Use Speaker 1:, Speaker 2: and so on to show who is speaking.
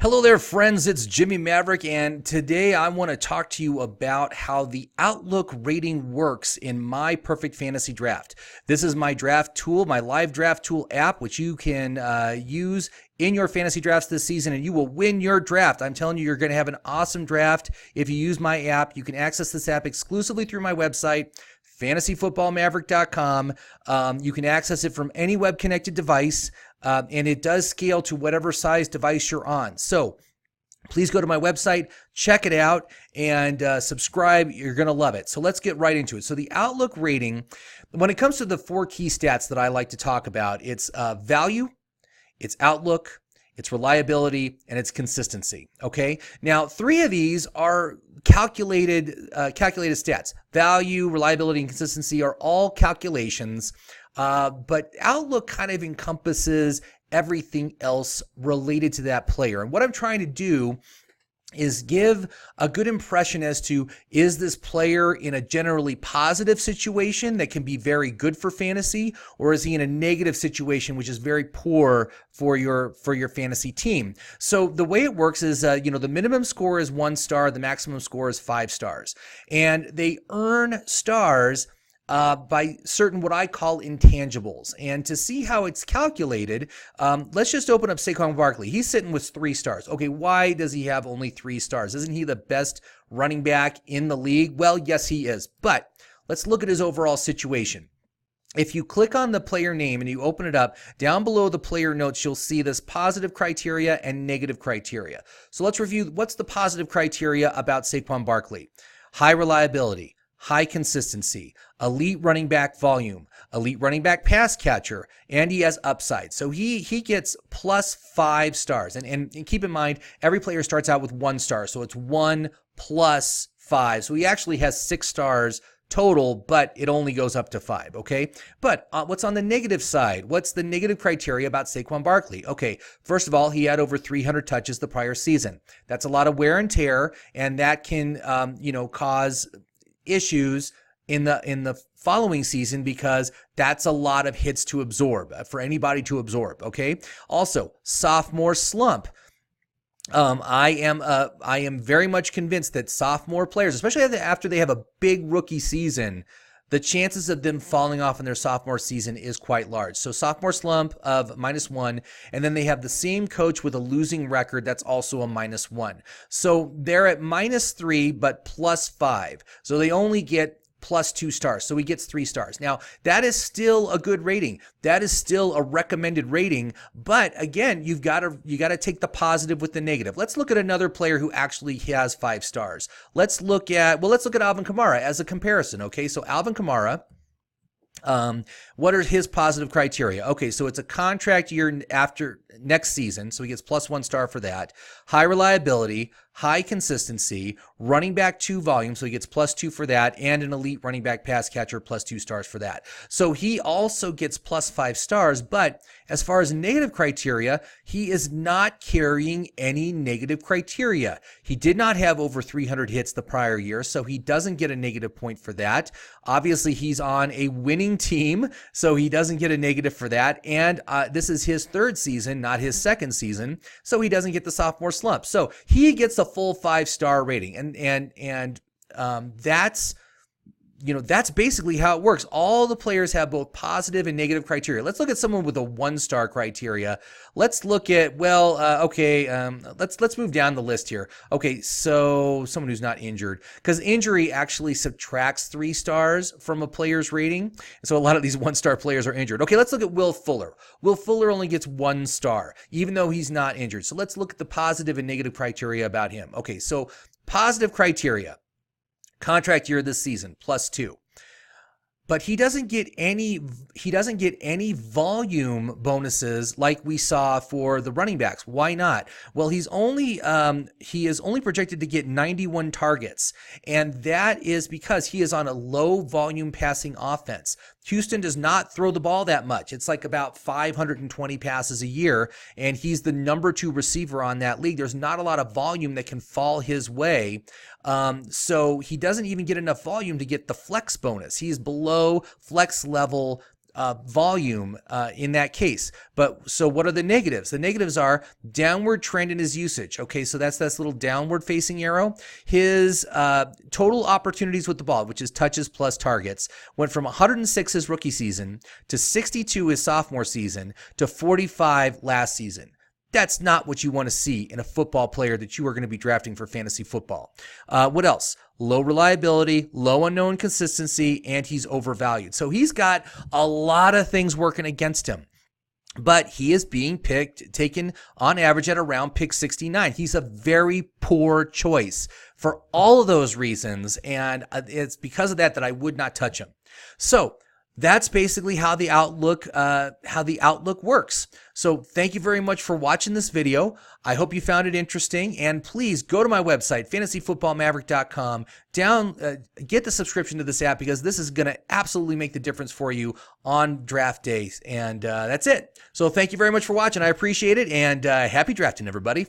Speaker 1: Hello there, friends. It's Jimmie Maverick, and today I want to talk to you about how the Outlook rating works in my perfect fantasy draft. This is my draft tool, my live draft tool app, which you can use in your fantasy drafts this season, and you will win your draft. I'm telling you, you're going to have an awesome draft if you use my app. You can access this app exclusively through my website, fantasyfootballmaverick.com. You can access it from any web-connected device. And it does scale to whatever size device you're on. So please go to my website, check it out, and subscribe. You're going to love it. So let's get right into it. So the Outlook rating, when it comes to the four key stats that I like to talk about, it's value, it's outlook, it's reliability, and it's consistency. Okay. Now, three of these are calculated stats. Value, reliability, and consistency are all calculations. But Outlook kind of encompasses everything else related to that player. And what I'm trying to do is give a good impression as to, is this player in a generally positive situation that can be very good for fantasy, or is he in a negative situation which is very poor for your fantasy team? So the way it works is, the minimum score is 1 star, the maximum score is 5 stars, and they earn stars by certain what I call intangibles. And to see how it's calculated, let's just open up Saquon Barkley. He's sitting with 3 stars. Okay, why does he have only 3 stars? Isn't he the best running back in the league? Well, yes, he is. But let's look at his overall situation. If you click on the player name and you open it up, down below the player notes, you'll see this positive criteria and negative criteria. So let's review what's the positive criteria about Saquon Barkley. High reliability, high consistency, elite running back volume, elite running back pass catcher, and he has upside. So he gets plus 5 stars. And keep in mind, every player starts out with 1 star. So it's 1 plus 5. So he actually has 6 stars total, but it only goes up to 5, okay? But what's on the negative side? What's the negative criteria about Saquon Barkley? Okay, first of all, he had over 300 touches the prior season. That's a lot of wear and tear, and that can, cause issues in the following season, because that's a lot of hits to absorb for anybody to absorb. Okay. Also, sophomore slump. I am very much convinced that sophomore players, especially after they have a big rookie season, the chances of them falling off in their sophomore season is quite large. So sophomore slump of -1, and then they have the same coach with a losing record. That's also a -1. So they're at -3, but +5. So they only get plus 2 stars. So he gets 3 stars. Now, that is still a good rating. That is still a recommended rating. But again, you got to take the positive with the negative. Let's look at another player who actually has 5 stars. Let's look at Alvin Kamara as a comparison. Okay. So Alvin Kamara, what are his positive criteria? Okay, so it's a contract year after next season, so he gets plus 1 star for that. High reliability, high consistency, running back 2 volume, so he gets plus 2 for that, and an elite running back pass catcher, plus 2 stars for that. So he also gets plus 5 stars, but as far as negative criteria, he is not carrying any negative criteria. He did not have over 300 hits the prior year, so he doesn't get a negative point for that. Obviously, he's on a winning team, so he doesn't get a negative for that. And this is his 3rd season, not his 2nd season, so he doesn't get the sophomore slump. So he gets a full 5-star rating, and that's basically how it works. All the players have both positive and negative criteria. Let's look at someone with a 1-star criteria. Let's look at, let's move down the list here. Okay, so someone who's not injured, because injury actually subtracts 3 stars from a player's rating. So a lot of these 1-star players are injured. Okay, let's look at Will Fuller. Will Fuller only gets 1 star, even though he's not injured. So let's look at the positive and negative criteria about him. Okay, so positive criteria. Contract year this season, plus 2. But he doesn't get any volume bonuses like we saw for the running backs. Why not? Well, he is only projected to get 91 targets, and that is because he is on a low volume passing offense. Houston does not throw the ball that much. It's like about 520 passes a year, and he's the number 2 receiver on that league. There's not a lot of volume that can fall his way. So he doesn't even get enough volume to get the flex bonus. He's below flex level volume in that case. But so what are the negatives? The negatives are downward trend in his usage. Okay, so that's this little downward facing arrow. His total opportunities with the ball, which is touches plus targets, went from 106 his rookie season to 62 his sophomore season to 45 last season. That's not what you want to see in a football player that you are going to be drafting for fantasy football. What else? Low reliability, low unknown consistency, and he's overvalued. So he's got a lot of things working against him. But he is being taken on average at around pick 69. He's a very poor choice for all of those reasons, and it's because of that I would not touch him. So that's basically how the outlook works. So thank you very much for watching this video. I hope you found it interesting, and please go to my website, fantasyfootballmaverick.com. Get the subscription to this app, because this is going to absolutely make the difference for you on draft days. And that's it. So thank you very much for watching. I appreciate it, and happy drafting, everybody.